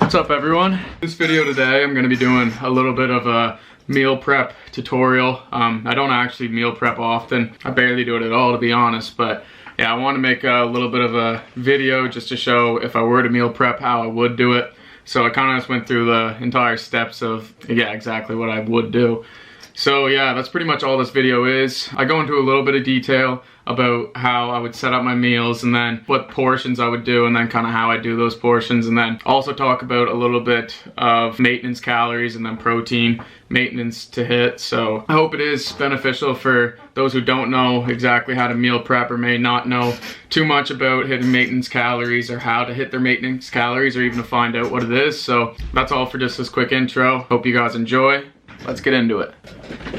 What's up everyone? This video today I'm going to be doing a little bit of a meal prep tutorial. I don't actually meal prep often. I barely do it at all, to be honest, but yeah, I want to make a little bit of a video just to show if I were to meal prep how I would do it. So I kind of just went through the entire steps of exactly what I would do. So yeah, that's pretty much all this video is. I go into a little bit of detail about how I would set up my meals and then what portions I would do and then kind of how I do those portions, and then also talk about a little bit of maintenance calories and then protein maintenance to hit. So I hope it is beneficial for those who don't know exactly how to meal prep or may not know too much about hitting maintenance calories or how to hit their maintenance calories or even to find out what it is. So that's all for just this quick intro. Hope you guys enjoy. Let's get into it.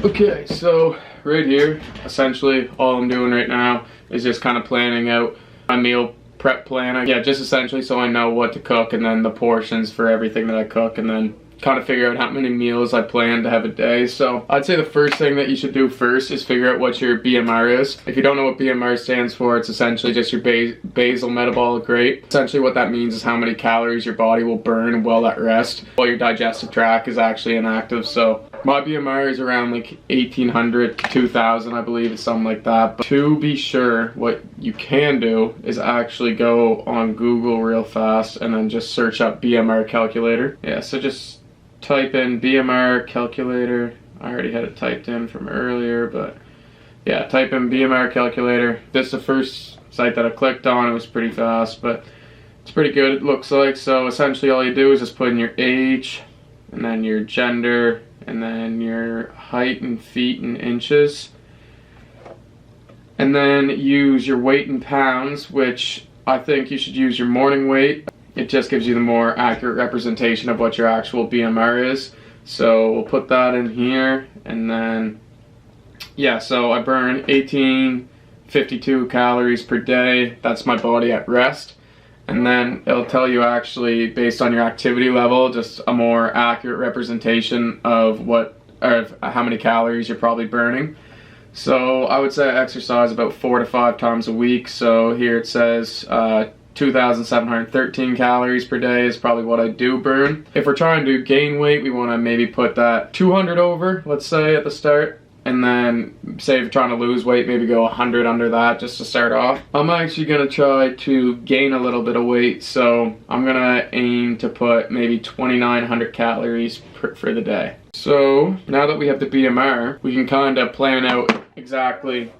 Okay, so right here, essentially all I'm doing right now is just kind of planning out my meal prep plan. Yeah, just essentially so I know what to cook and then the portions for everything that I cook, and then kind of figure out how many meals I plan to have a day. So I'd say the first thing that you should do first is figure out what your BMR is. If you don't know what BMR stands for, it's essentially just your basal metabolic rate. Essentially what that means is how many calories your body will burn while at rest, while your digestive tract is actually inactive. So my BMR is around like 1800 to 2000, I believe, it's something like that. But to be sure, what you can do is actually go on Google real fast and then just search up BMR calculator. Yeah, so just type in BMR calculator. I already had it typed in from earlier, but yeah, type in BMR calculator. This is the first site that I clicked on. It was pretty fast, but it's pretty good, it looks like. So essentially all you do is just put in your age and then your gender and then your height in feet and inches, and then use your weight in pounds, which I think you should use your morning weight. It just gives you the more accurate representation of what your actual BMR is. So we'll put that in here, and then yeah, so I burn 1852 calories per day. That's my body at rest. And then it'll tell you actually based on your activity level just a more accurate representation of how many calories you're probably burning. So I would say I exercise about 4 to 5 times a week. So here it says 2,713 calories per day is probably what I do burn. If we're trying to gain weight, we want to maybe put that 200 over, let's say, at the start. And then say if you're trying to lose weight, maybe go 100 under that just to start off. I'm actually going to try to gain a little bit of weight, so I'm going to aim to put maybe 2,900 calories for the day. So now that we have the BMR, we can kind of plan out exactly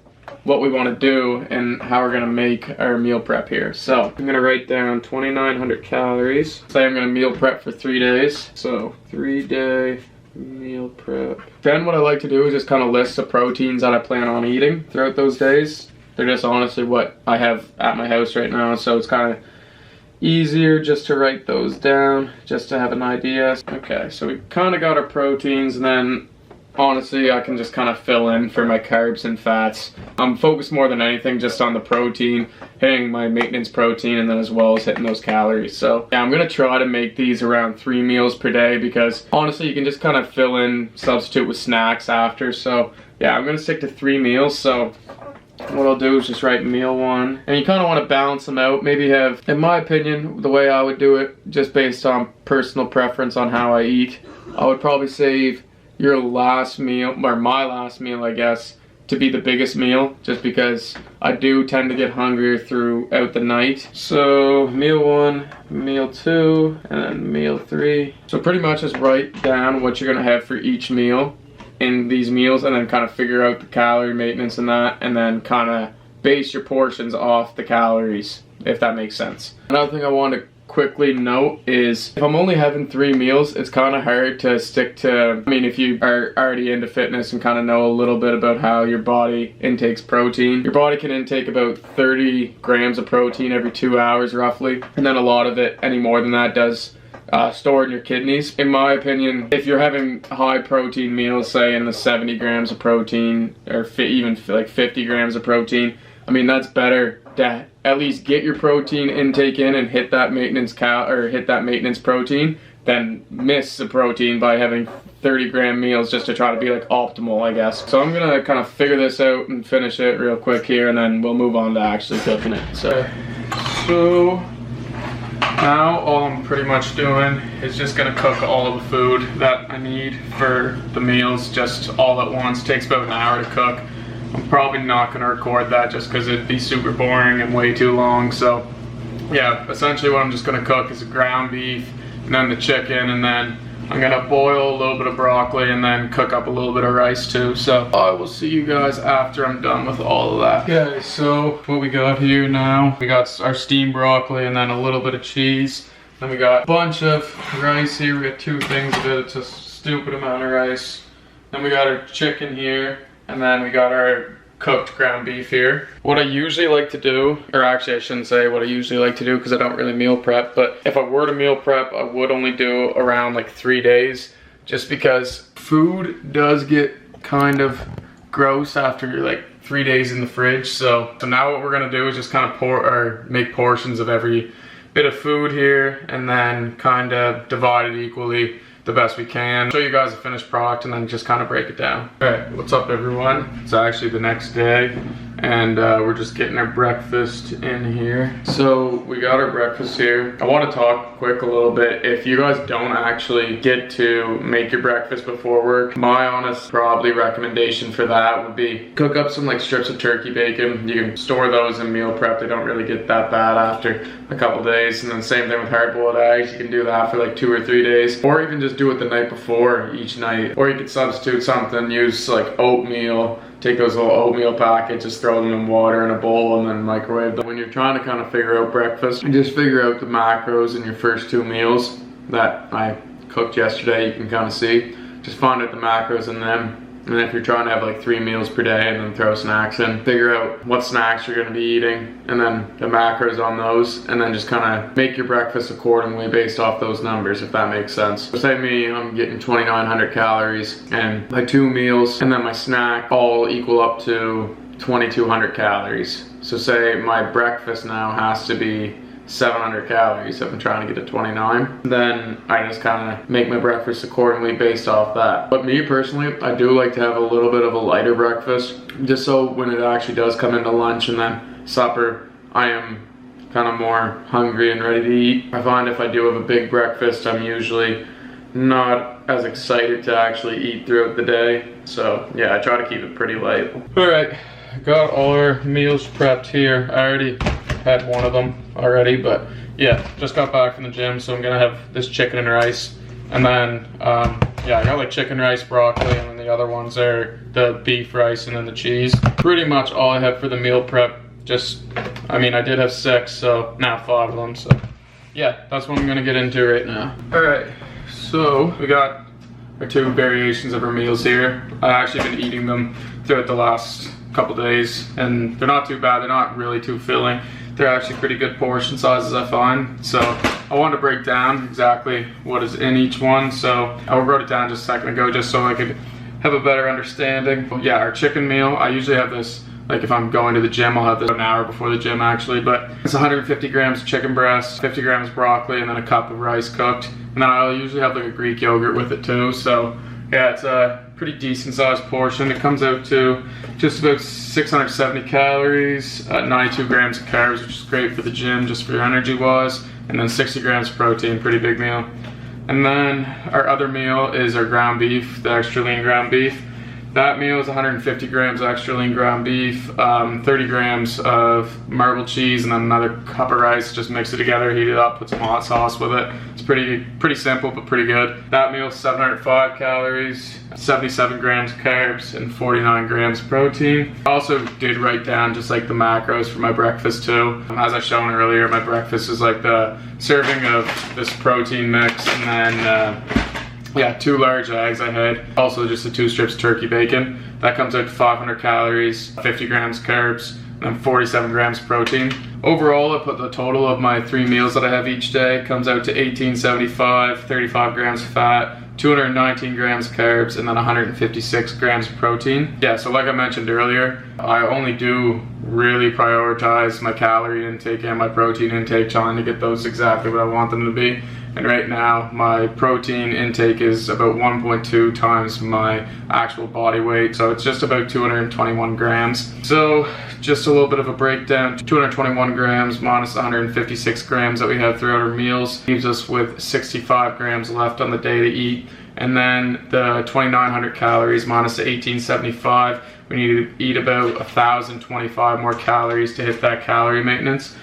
what we want to do and how we're going to make our meal prep here. So I'm going to write down 2,900 calories. Say I'm going to meal prep for 3 days. So 3-day meal prep. Then what I like to do is just kind of list the proteins that I plan on eating throughout those days. They're just honestly what I have at my house right now, so it's kind of easier just to write those down just to have an idea. Okay, so we kind of got our proteins, and then honestly I can just kind of fill in for my carbs and fats. I'm focused more than anything just on the protein, hitting my maintenance protein, and then as well as hitting those calories. So yeah, I'm gonna try to make these around 3 meals per day, because honestly you can just kind of fill in, substitute with snacks after. So yeah, I'm gonna stick to 3 meals. So what I'll do is just write meal 1, and you kind of want to balance them out. Maybe have, in my opinion, the way I would do it, just based on personal preference on how I eat, I would probably save your last meal, or my last meal I guess, to be the biggest meal, just because I do tend to get hungrier throughout the night. So meal 1, meal 2, and then meal 3. So pretty much just write down what you're gonna have for each meal in these meals, and then kind of figure out the calorie maintenance and that, and then kind of base your portions off the calories, if that makes sense. Another thing I want to quickly note is if I'm only having 3 meals, it's kind of hard to stick to. I mean, if you are already into fitness and kind of know a little bit about how your body intakes protein, your body can intake about 30 grams of protein every 2 hours roughly, and then a lot of it, any more than that, does store in your kidneys. In my opinion, if you're having high protein meals, say in the 70 grams of protein or even like 50 grams of protein, I mean, that's better to at least get your protein intake in and hit that maintenance protein than miss the protein by having 30-gram meals just to try to be like optimal, I guess. So I'm gonna kind of figure this out and finish it real quick here, and then we'll move on to actually cooking it. So now all I'm pretty much doing is just gonna cook all of the food that I need for the meals just all at once. It takes about an hour to cook. I'm probably not gonna record that just because it'd be super boring and way too long. So yeah, essentially what I'm just gonna cook is a ground beef and then the chicken, and then I'm gonna boil a little bit of broccoli and then cook up a little bit of rice too. So I will see you guys after I'm done with all of that. Okay, so what we got here now, we got our steamed broccoli and then a little bit of cheese. Then we got a bunch of rice here. We got 2 things of it. It's a stupid amount of rice. Then we got our chicken here, and then we got our cooked ground beef here. What I usually like to do, or actually I shouldn't say what I usually like to do because I don't really meal prep, but if I were to meal prep, I would only do around like 3 days, just because food does get kind of gross after like 3 days in the fridge. So now what we're gonna do is just kind of make portions of every bit of food here and then kind of divide it equally the best we can. Show you guys the finished product and then just kind of break it down. Alright, what's up everyone? It's actually the next day and we're just getting our breakfast in here. So we got our breakfast here. I want to talk quick a little bit. If you guys don't actually get to make your breakfast before work, my honest probably recommendation for that would be cook up some like strips of turkey bacon. You can store those in meal prep. They don't really get that bad after a couple days. And then same thing with hard-boiled eggs. You can do that for like 2 or 3 days, or even just do it the night before each night. Or you could substitute something, use like oatmeal, take those little oatmeal packets, just throw them in water in a bowl and then microwave them. When you're trying to kind of figure out breakfast, you just figure out the macros in your first 2 meals that I cooked yesterday. You can kind of see, just find out the macros in them. And if you're trying to have like 3 meals per day and then throw snacks in, figure out what snacks you're gonna be eating and then the macros on those, and then just kind of make your breakfast accordingly based off those numbers, if that makes sense. So say me, I'm getting 2,900 calories and my 2 meals and then my snack all equal up to 2,200 calories. So say my breakfast now has to be 700 calories if I'm trying to get to 29, then I just kind of make my breakfast accordingly based off that. But me personally, I do like to have a little bit of a lighter breakfast, just so when it actually does come into lunch and then supper, I am kind of more hungry and ready to eat. I find if I do have a big breakfast, I'm usually not as excited to actually eat throughout the day. So yeah, I try to keep it pretty light. All right, got all our meals prepped here. I already had one of them already, but yeah, just got back from the gym, so I'm gonna have this chicken and rice, and then yeah, I got like chicken, rice, broccoli, and then the other ones are the beef, rice, and then the cheese. Pretty much all I have for the meal prep. Just, I mean, I did have 6, so now 5 of them. So yeah, that's what I'm gonna get into right now. All right, so we got our 2 variations of our meals here. I've actually been eating them throughout the last couple days, and they're not too bad. They're not really too filling. They're actually pretty good portion sizes, I find. So I wanted to break down exactly what is in each one. So I wrote it down just a second ago just so I could have a better understanding. But yeah, our chicken meal, I usually have this, like if I'm going to the gym, I'll have this an hour before the gym actually, but it's 150 grams chicken breast, 50 grams broccoli, and then a cup of rice cooked. And then I'll usually have like a Greek yogurt with it too. So yeah, it's a pretty decent sized portion. It comes out to just about 670 calories, 92 grams of carbs, which is great for the gym, just for your energy wise, and then 60 grams of protein, pretty big meal. And then our other meal is our ground beef, the extra lean ground beef. That meal is 150 grams extra lean ground beef, 30 grams of marble cheese, and then another cup of rice. Just mix it together, heat it up, put some hot sauce with it. It's pretty simple, but pretty good. That meal is 705 calories, 77 grams of carbs, and 49 grams of protein. I also did write down just like the macros for my breakfast too. As I shown earlier, my breakfast is like the serving of this protein mix, and then yeah, 2 large eggs I had. Also just the 2 strips of turkey bacon. That comes out to 500 calories, 50 grams carbs, and 47 grams protein. Overall, I put the total of my 3 meals that I have each day comes out to 1875, 35 grams of fat, 219 grams of carbs, and then 156 grams of protein. Yeah, so like I mentioned earlier, I only do really prioritize my calorie intake and my protein intake, trying to get those exactly what I want them to be. and right now my protein intake is about 1.2 times my actual body weight, so it's just about 221 grams. So just a little bit of a breakdown: 221 grams minus 156 grams that we have throughout our meals leaves us with 65 grams left on the day to eat. And then the 2,900 calories minus the 1,875, we need to eat about 1,025 more calories to hit that calorie maintenance.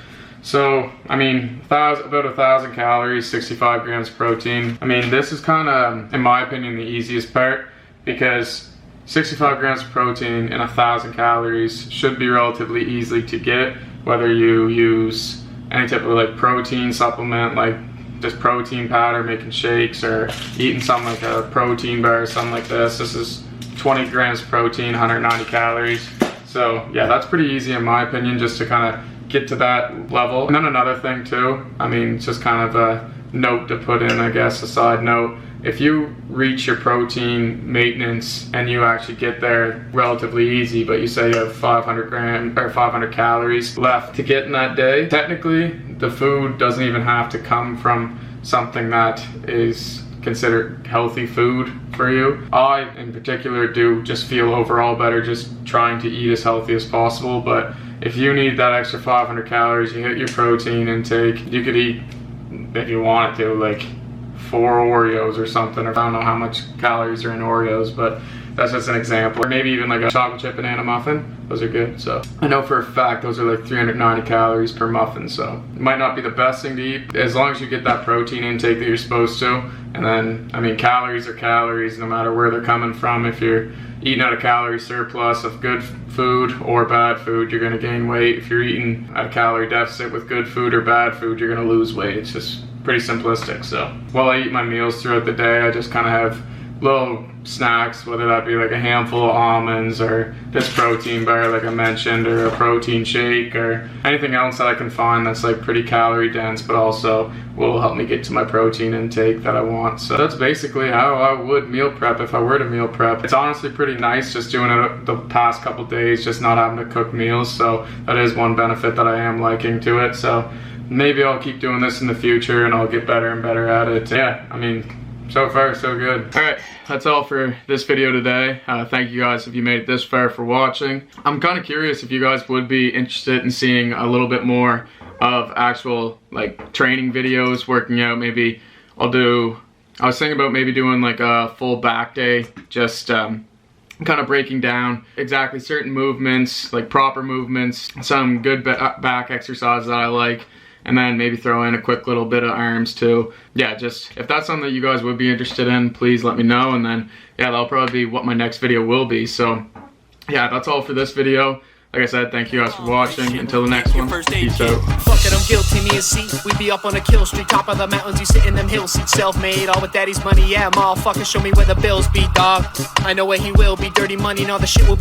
So, I mean, about 1,000 calories, 65 grams of protein. I mean, this is kind of, in my opinion, the easiest part, because 65 grams of protein and 1,000 calories should be relatively easy to get, whether you use any type of like protein supplement, like just protein powder, making shakes, or eating something like a protein bar or something like this. This is 20 grams of protein, 190 calories. So yeah, that's pretty easy in my opinion, just to kind of get to that level. And then another thing too, I mean, it's just kind of a note to put in, I guess, a side note. If you reach your protein maintenance and you actually get there relatively easy, but you say you have 500 calories left to get in that day, technically the food doesn't even have to come from something that is considered healthy food for you. I in particular do just feel overall better just trying to eat as healthy as possible, but if you need that extra 500 calories, you hit your protein intake, you could eat, if you wanted to, like 4 Oreos or something, or I don't know how much calories are in Oreos, but that's just an example. Or maybe even like a chocolate chip banana muffin. Those are good. So I know for a fact those are like 390 calories per muffin, so it might not be the best thing to eat, as long as you get that protein intake that you're supposed to. And then, I mean, calories are calories no matter where they're coming from. If you're eating at a calorie surplus of good food or bad food, you're gonna gain weight. If you're eating at a calorie deficit with good food or bad food, you're gonna lose weight. It's just pretty simplistic. So while I eat my meals throughout the day, I just kind of have little snacks, whether that be like a handful of almonds or this protein bar like I mentioned, or a protein shake, or anything else that I can find that's like pretty calorie dense but also will help me get to my protein intake that I want. So that's basically how I would meal prep if I were to meal prep. It's honestly pretty nice just doing it the past couple days, just not having to cook meals, so that is one benefit that I am liking to it. So maybe I'll keep doing this in the future and I'll get better and better at it. Yeah, I mean, so far so good. Alright, that's all for this video today. Thank you guys if you made it this far for watching. I'm kind of curious if you guys would be interested in seeing a little bit more of actual like training videos, working out. Maybe I was thinking about maybe doing like a full back day, just kind of breaking down exactly certain movements, like proper movements, some good back exercises that I like, and then maybe throw in a quick little bit of arms too. Yeah, just if that's something that you guys would be interested in, please let me know, and then yeah, that'll probably be what my next video will be. So yeah, that's all for this video. Like I said, thank you guys for watching. Until the next one, peace out. Fuck it, I'm guilty, me and C. We be up on a kill street, top of the mountains, you sit in them hill seats, self-made, all with daddy's money, yeah, motherfucker, show me where the bills be, dog. I know where he will be, dirty money, and all the shit will be